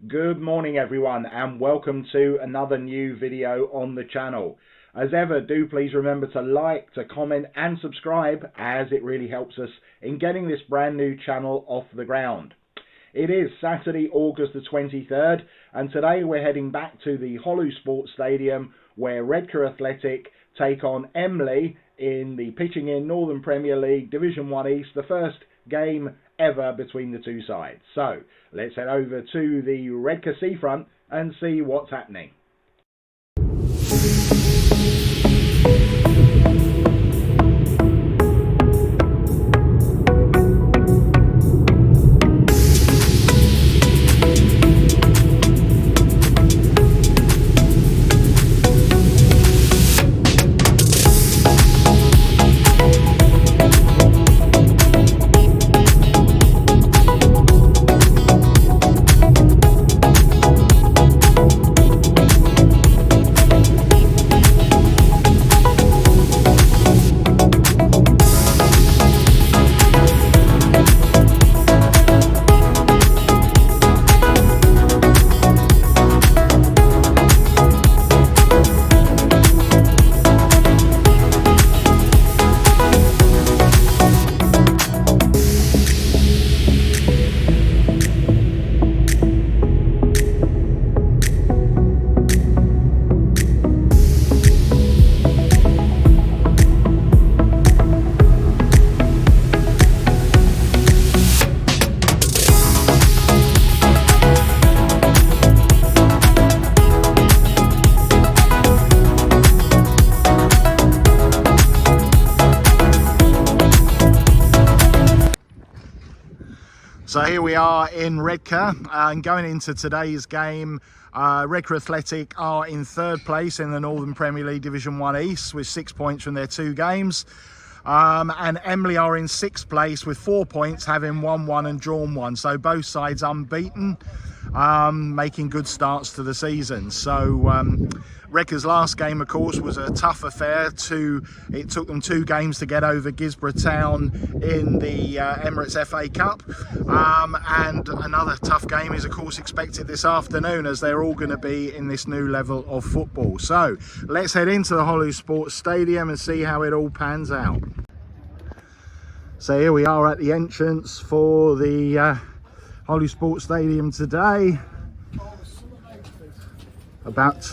Good morning everyone and welcome to another new video on the channel. As ever, do please remember to like, to comment and subscribe, as it really helps us in getting this brand new channel off the ground. It is Saturday, August the 23rd, and today we're heading back to the Hollou Sports Stadium where Redcar Athletic take on Emley in the Pitching In Northern Premier League Division 1 East, the first game ever between the two sides. So let's head over to the Redcar seafront and see what's happening. So here we are in Redcar, and going into today's game, Redcar Athletic are in third place in the Northern Premier League Division 1 East with 6 points from their two games. And Emley are in sixth place with 4 points, having won one and drawn one. So both sides unbeaten, making good starts to the season. So Redcar's last game, of course, was a tough affair. It took them 2 games to get over Guisborough Town in the Emirates FA Cup. And another tough game is, of course, expected this afternoon, as they're all going to be in this new level of football. So let's head into the Hollou Sports Stadium and see how it all pans out. So here we are at the entrance for the Hollou Sports Stadium today. About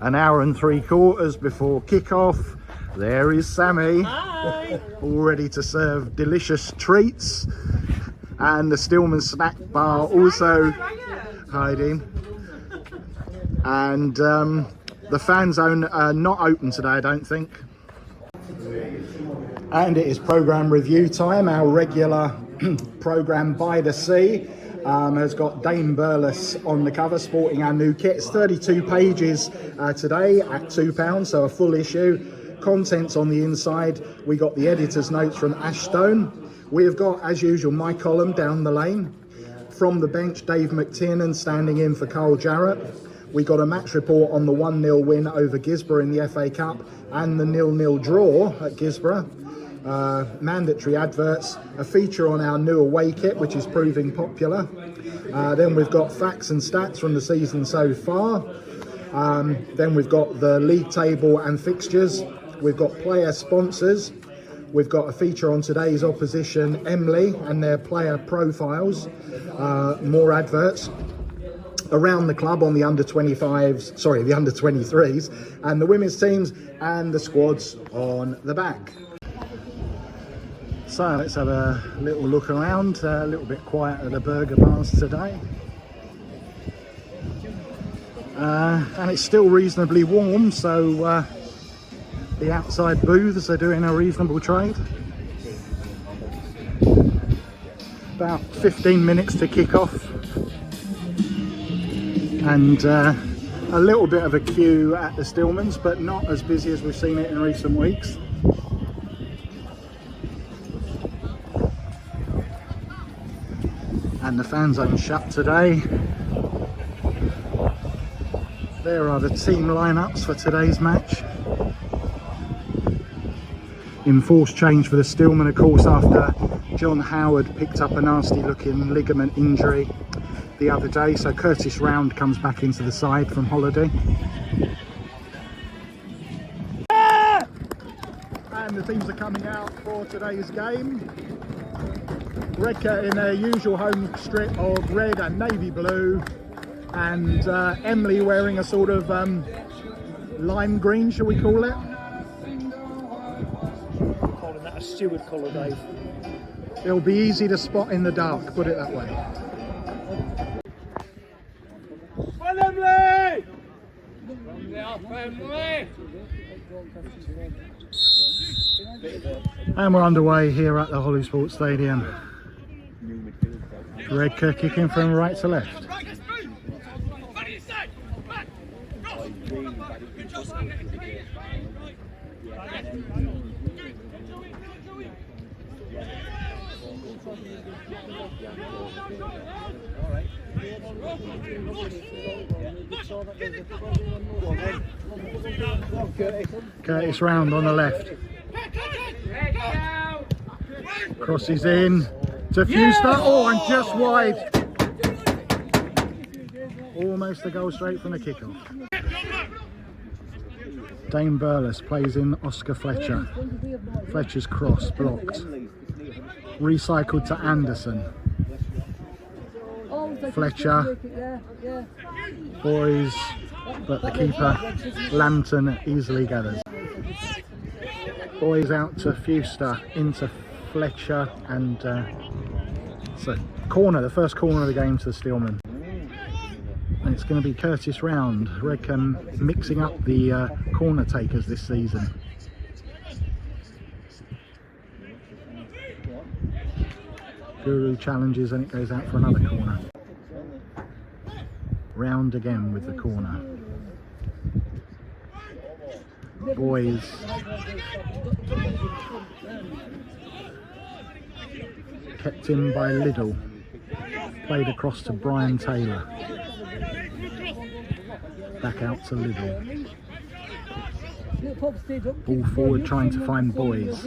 an hour and 3/4 before kick-off. There is Sammy. Hi. All ready to serve delicious treats, and the Stillman snack bar also hiding. And the fan zone are not open today, I don't think. And it is programme review time. Our regular programme By the Sea has got Dame Burles on the cover, sporting our new kit. It's 32 pages today at £2, so a full issue. Contents on the inside. We got the editor's notes from Ashstone. We have got, as usual, my column down the lane. From the bench, Dave McTiernan standing in for Carl Jarrett. We got a match report on the 1-0 win over Guisborough in the FA Cup and the 0-0 draw at Guisborough. Mandatory adverts, a feature on our new away kit, which is proving popular. Then we've got facts and stats from the season so far. Then we've got the league table and fixtures. We've got player sponsors. We've got a feature on today's opposition, Emley, and their player profiles. More adverts around the club on the under 23s, and the women's teams and the squads on the back. So let's have a little look around. A little bit quiet at the burger bars today. And it's still reasonably warm, so the outside booths are doing a reasonable trade. About 15 minutes to kick off. And a little bit of a queue at the Stillmans, but not as busy as we've seen it in recent weeks. And the fan zone shut today. There are the team lineups for today's match. Enforced change for the Stillman, of course, after John Howard picked up a nasty looking ligament injury. the other day, so Curtis Round comes back into the side from holiday. And the teams are coming out for today's game. Redcar in their usual home strip of red and navy blue, and Emley wearing a sort of lime green, shall we call it? Calling that a steward colour, Dave. It'll be easy to spot in the dark, put it that way. And we're underway here at the Hollou Sports Stadium. Redcar kicking from right to left. Curtis Round on the left. Crosses in to Fuster. Oh, and just wide. Almost a goal straight from the kickoff. Dane Burles plays in Oscar Fletcher. Fletcher's cross blocked. Recycled to Anderson. Fletcher. Boys, but the keeper, Lambton, easily gathers. Boys out to Fuster, into Fletcher, and it's a corner, the first corner of the game to the Steelman. And it's going to be Curtis Round, Redcar mixing up the corner takers this season. Guru challenges and it goes out for another corner. Round again with the corner. Boys. Kept in by Liddell. Played across to Brian Taylor. Back out to Liddell. Ball forward trying to find Boys.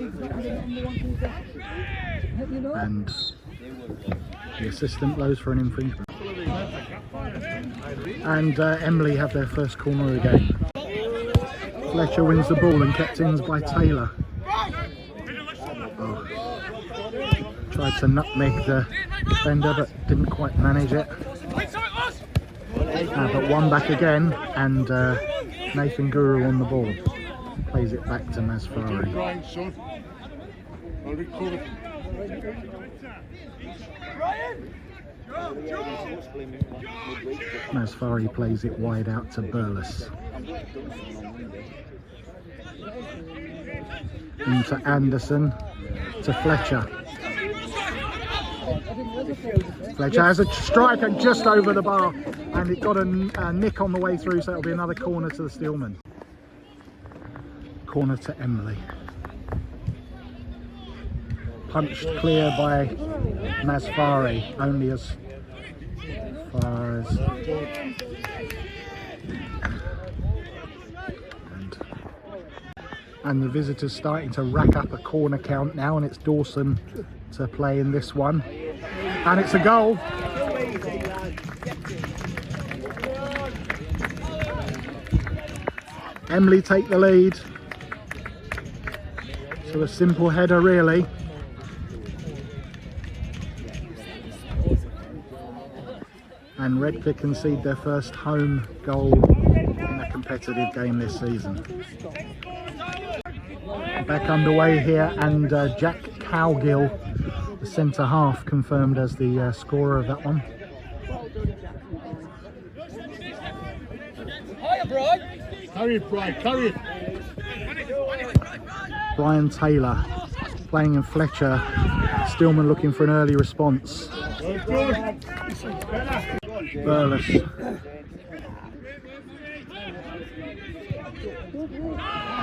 And the assistant blows for an infringement. And Emley have their first corner of the game. Fletcher wins the ball and kept in by Taylor. Oh. Tried to nutmeg the defender but didn't quite manage it. But one back again, and Nathan Guru on the ball. Plays it back to Masfari. Masfari plays it wide out to Burles. Into Anderson, to Fletcher. Fletcher has a strike and just over the bar, and it got a nick on the way through, so it'll be another corner to the Steelman. Corner to Emley. Punched clear by Masfari, only as far as... And the visitors starting to rack up a corner count now, and it's Dawson to play in this one. And it's a goal. Emley take the lead. So a simple header really. And Redcar concede their first home goal in a competitive game this season. Back underway here, and Jack Cowgill, the centre half, confirmed as the scorer of that one. Carry it, Brian, carry it. Brian Taylor playing in Fletcher. Stillman looking for an early response. Burles.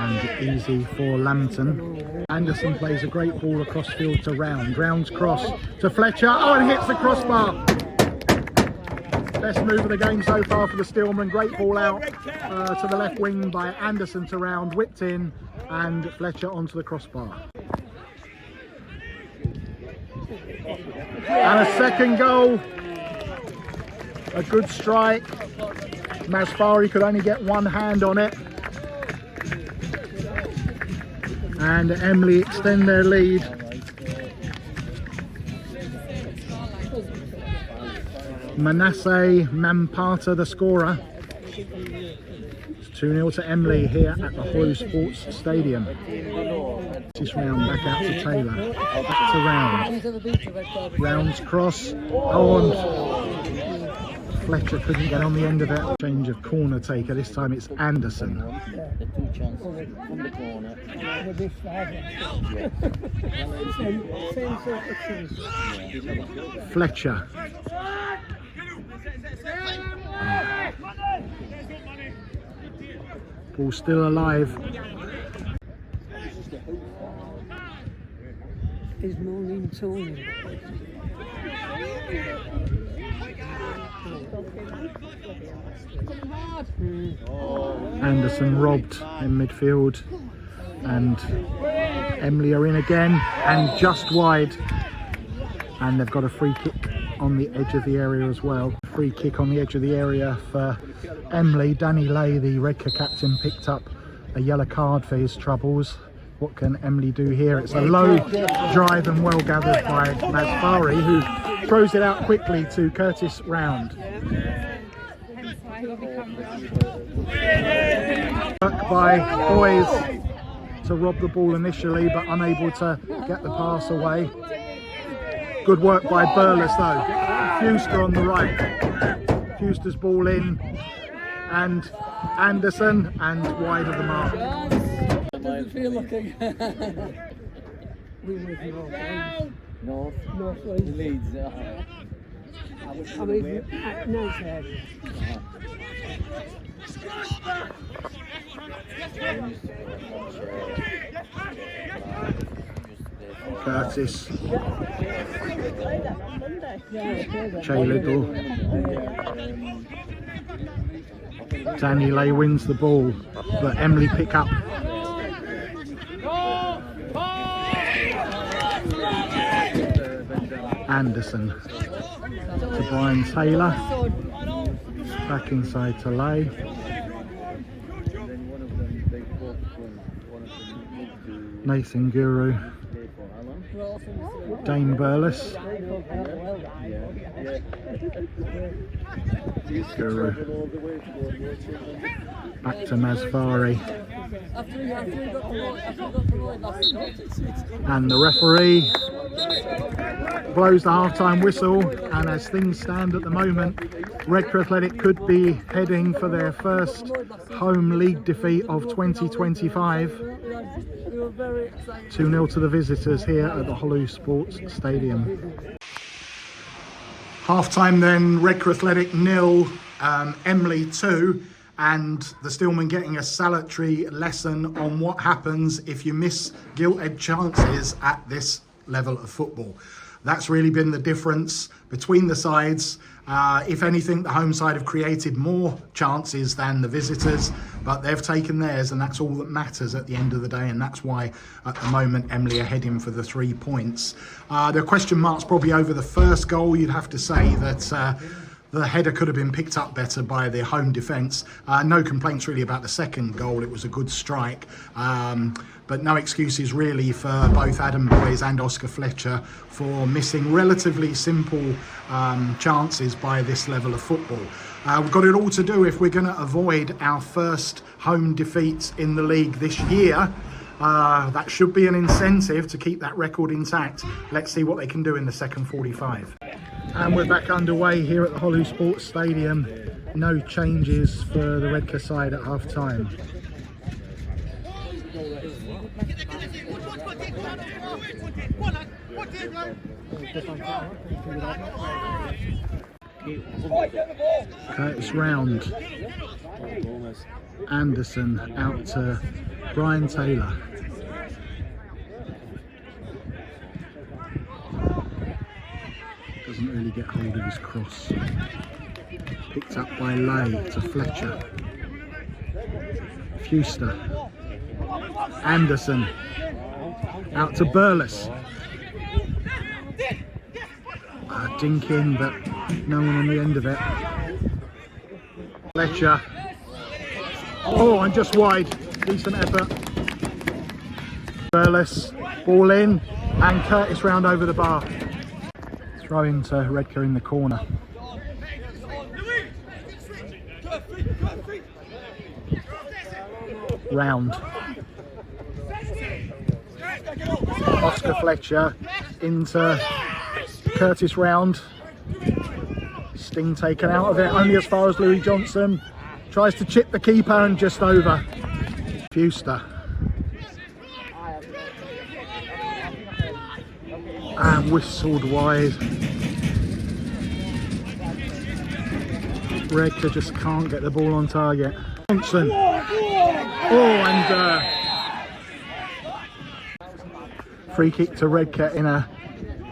And easy for Lambton. Anderson plays a great ball across field to Round. Round's cross to Fletcher. Oh, and hits the crossbar. Best move of the game so far for the Steelman. Great ball out to the left wing by Anderson to Round. Whipped in, and Fletcher onto the crossbar. And a second goal A good strike. Masfari could only get one hand on it. And Emley extend their lead. Manasseh Mampata, the scorer. It's 2-0 to Emley here at the Hollou Sports Stadium. This round back out to Taylor. Back to Round. Round's cross. Oh, and Fletcher couldn't get on the end of it. Change of corner taker. This time it's Anderson. The two chances from the corner. Fletcher. Ball still alive. Is morning tall. Anderson robbed in midfield, and Emley are in again and just wide, and they've got a free kick on the edge of the area as well. Free kick on the edge of the area for Emley. Danny Lay, the Redcar captain, picked up a yellow card for his troubles. What can Emley do here? It's a low drive and well gathered by Masfari, who throws it out quickly to Curtis Round. Work by Boys to rob the ball initially, but unable to get the pass away. Good work by Burles though. Fuster on the right. Fuster's ball in, and Anderson, and wide of the mark. Doesn't feel like we were North. North The Leeds. Leeds. I mean, at Nice Head. Curtis. Che Little. Danny Lay wins the ball, but Emley pick up. Anderson to Brian Taylor. Back inside to Lay. Nathan Guru. Dane Burles. Guru. Back to Masfari. And the referee blows the half-time whistle, and as things stand at the moment, Redcar Athletic could be heading for their first home league defeat of 2025. 2-0 to the visitors here at the Hollou Sports Stadium. Half-time then, Redcar Athletic 0, Emley 2, and the Steelmen getting a salutary lesson on what happens if you miss gilt-edged chances at this level of football. That's really been the difference between the sides. If anything, the home side have created more chances than the visitors, but they've taken theirs, and that's all that matters at the end of the day, and that's why at the moment Emley are heading for the 3 points. There are question marks probably over the first goal. You'd have to say that the header could have been picked up better by the home defence. No complaints really about the second goal. It was a good strike. But no excuses really for both Adam Boys and Oscar Fletcher for missing relatively simple chances by this level of football. We've got it all to do if we're going to avoid our first home defeat in the league this year. That should be an incentive to keep that record intact. Let's see what they can do in the second 45. And we're back underway here at the Hollou Sports Stadium. No changes for the Redcar side at half time. Curtis Round. Anderson out to Brian Taylor. Doesn't really get hold of his cross. Picked up by Lay to Fletcher. Fuster. Anderson out to Burles. Dink in, but no one on the end of it. Fletcher. Oh, and just wide. Decent effort. Burles, ball in, and Curtis round over the bar. Throw into Redcar in the corner. Round. Oscar Fletcher into Curtis round. Sting taken out of it, only as far as Louis Johnson. Tries to chip the keeper and just over. Fuster. And whistled wide. Redcar just can't get the ball on target. Johnson. Oh, and free kick to Redcar in a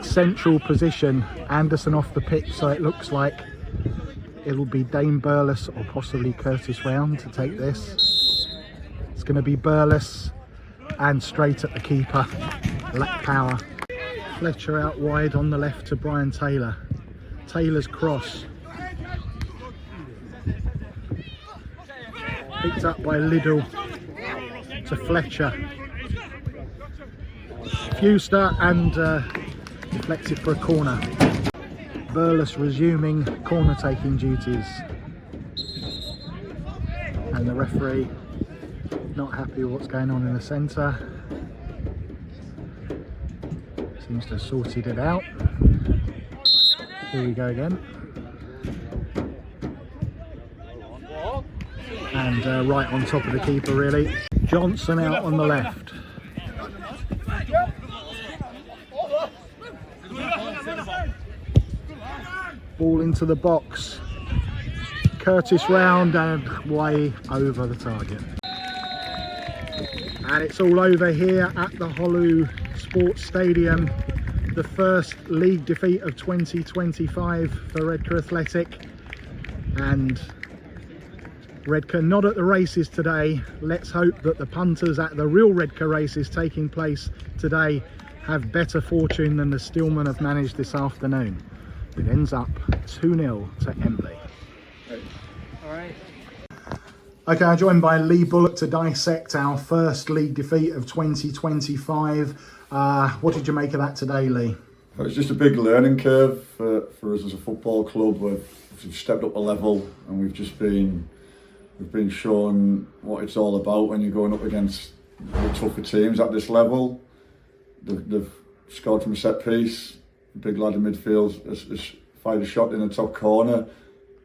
central position. Anderson off the pitch, so it looks like it'll be Dame Burles or possibly Curtis Round to take this. It's going to be Burles and straight at the keeper. Lack power. Fletcher out wide on the left to Brian Taylor. Taylor's cross. Picked up by Liddell to Fletcher. Fuster and deflected for a corner. Burles resuming corner taking duties. And the referee not happy with what's going on in the centre. Seems to have sorted it out. Here we go again. And right on top of the keeper really. Johnson out on the left. Ball into the box. Curtis round and way over the target. And it's all over here at the Hollou Sports Stadium. The first league defeat of 2025 for Redcar Athletic. And Redcar not at the races today. Let's hope that the punters at the real Redcar races taking place today have better fortune than the Stillmen have managed this afternoon. It ends up 2-0 to Emley. Alright. Okay, I'm joined by Lee Bullock to dissect our first league defeat of 2025. What did you make of that today, Lee? It's just a big learning curve for us as a football club. We've stepped up a level and we've been shown what it's all about when you're going up against the tougher teams at this level. They've scored from a set piece. The big lad in midfield has fired a shot in the top corner.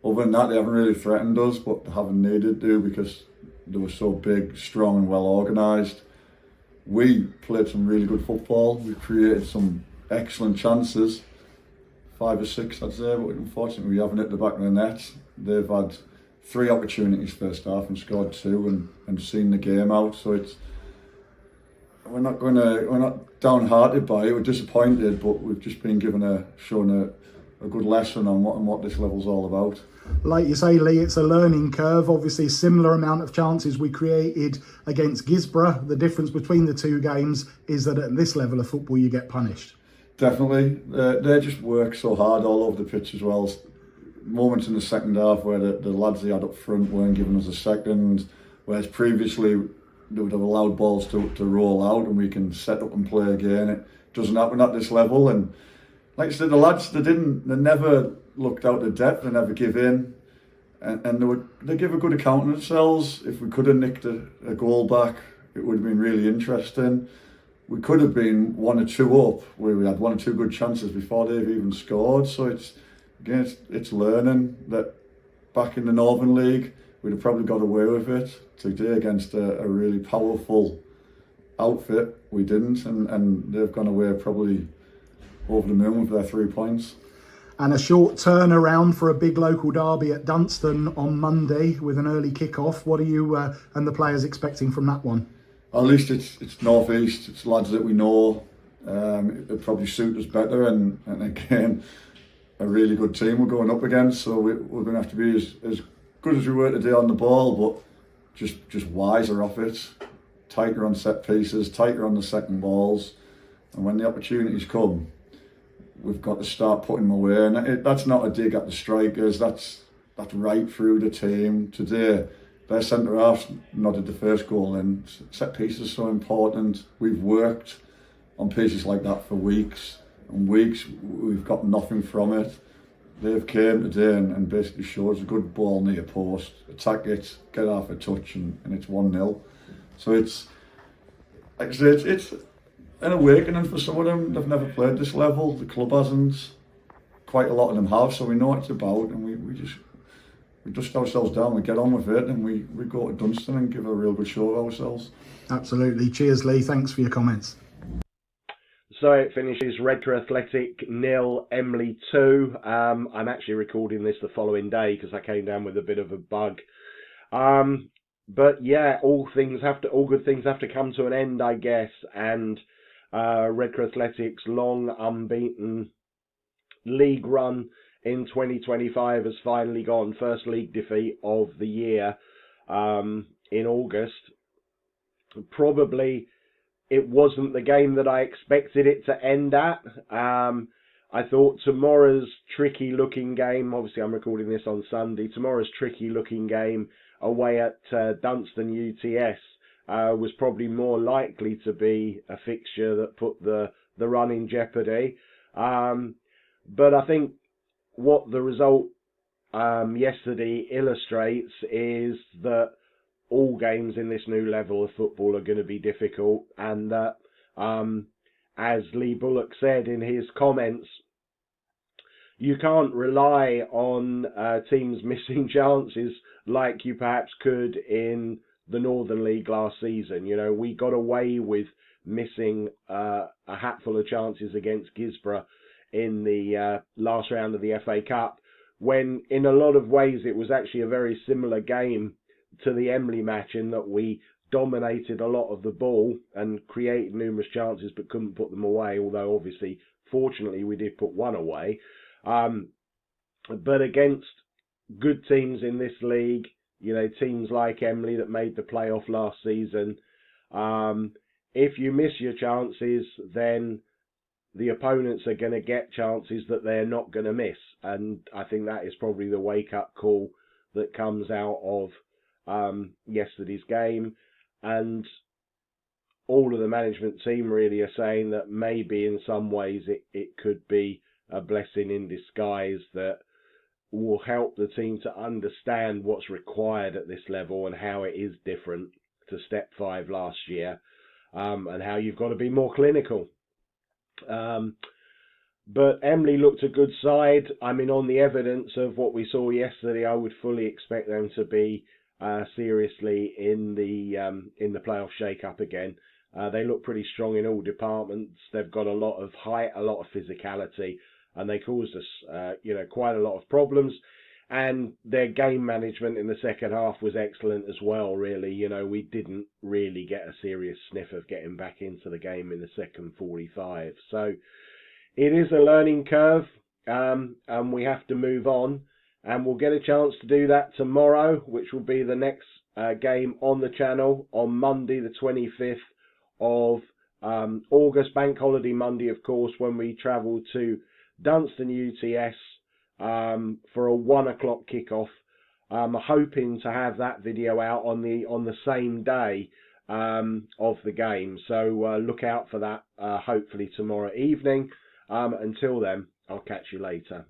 Other than that, they haven't really threatened us, but they haven't needed to because they were so big, strong and well organised. We played some really good football. We created some excellent chances, 5 or 6 I'd say, but unfortunately we haven't hit the back of the net. They've had 3 opportunities first half and scored 2 and seen the game out. So we're not downhearted by it. We're disappointed, but we've just been shown a good lesson on what this level's all about. Like you say, Lee, it's a learning curve. Obviously, similar amount of chances we created against Gisborough. The difference between the 2 games is that at this level of football, you get punished. Definitely. They just work so hard all over the pitch as well. Moments in the second half where the lads they had up front weren't giving us a second, whereas previously they would have allowed balls to roll out and we can set up and play again. It doesn't happen at this level, and like I said, the lads they never looked out the depth, they never give in, and they give a good account of themselves. If we could have nicked a goal back, it would have been really interesting. We could have been 1 or 2 up where we had 1 or 2 good chances before they've even scored. So it's learning that back in the Northern League we'd have probably got away with it. Today against a really powerful outfit we didn't, and they've gone away probably over the moon with their 3 points. And a short turnaround for a big local derby at Dunstan on Monday with an early kick-off. What are you and the players expecting from that one? At least it's North East, it's lads that we know. It'll probably suit us better, and again, a really good team we're going up against. So we're going to have to be as good as we were today on the ball, but just wiser off it, tighter on set pieces, tighter on the second balls, and when the opportunities come, we've got to start putting them away. And that's not a dig at the strikers. That's that's right through the team. Today, their centre half nodded the first goal in. Set pieces are so important. We've worked on pieces like that for weeks and weeks. We've got nothing from it. They've came today and basically showed us a good ball near post, attack it, get half a touch, and it's 1-0. So it's, like I say, it's an awakening for some of them. They've never played this level. The club hasn't. Quite a lot of them have, so we know what it's about, and we dust ourselves down, we get on with it, and we go to Dunstan and give a real good show of ourselves. Absolutely. Cheers, Lee. Thanks for your comments. So it finishes Redcar Athletic 0, Emley 2. I'm actually recording this the following day because I came down with a bit of a bug. But yeah, all good things have to come to an end, I guess. And Redcar Athletic's long unbeaten league run in 2025 has finally gone. First league defeat of the year in August. Probably it wasn't the game that I expected it to end at. I thought tomorrow's tricky looking game, obviously I'm recording this on Sunday, tomorrow's tricky looking game away at Dunstan UTS was probably more likely to be a fixture that put the run in jeopardy. But I think what the result yesterday illustrates is that all games in this new level of football are going to be difficult, and that, as Lee Bullock said in his comments, you can't rely on teams missing chances like you perhaps could in the Northern League last season. You know, we got away with missing a hatful of chances against Gisborough in the last round of the FA Cup, when in a lot of ways it was actually a very similar game to the Emley match, in that we dominated a lot of the ball and created numerous chances but couldn't put them away, although obviously fortunately we did put one away. But against good teams in this league, you know, teams like Emley that made the playoff last season, if you miss your chances, then the opponents are going to get chances that they're not going to miss. And I think that is probably the wake-up call that comes out of yesterday's game. And all of the management team really are saying that maybe in some ways it could be a blessing in disguise that will help the team to understand what's required at this level and how it is different to Step 5 last year, and how you've got to be more clinical. But Emley looked a good side. I mean, on the evidence of what we saw yesterday, I would fully expect them to be seriously in the playoff shake-up again. They look pretty strong in all departments. They've got a lot of height, a lot of physicality, and they caused us, quite a lot of problems. And their game management in the second half was excellent as well, really. You know, we didn't really get a serious sniff of getting back into the game in the second 45. So it is a learning curve, and we have to move on. And we'll get a chance to do that tomorrow, which will be the next game on the channel on Monday, the 25th of August, Bank Holiday Monday, of course, when we travel to Dunstan UTS for a 1 o'clock kickoff. I'm hoping to have that video out on the same day of the game. So look out for that hopefully tomorrow evening. Until then, I'll catch you later.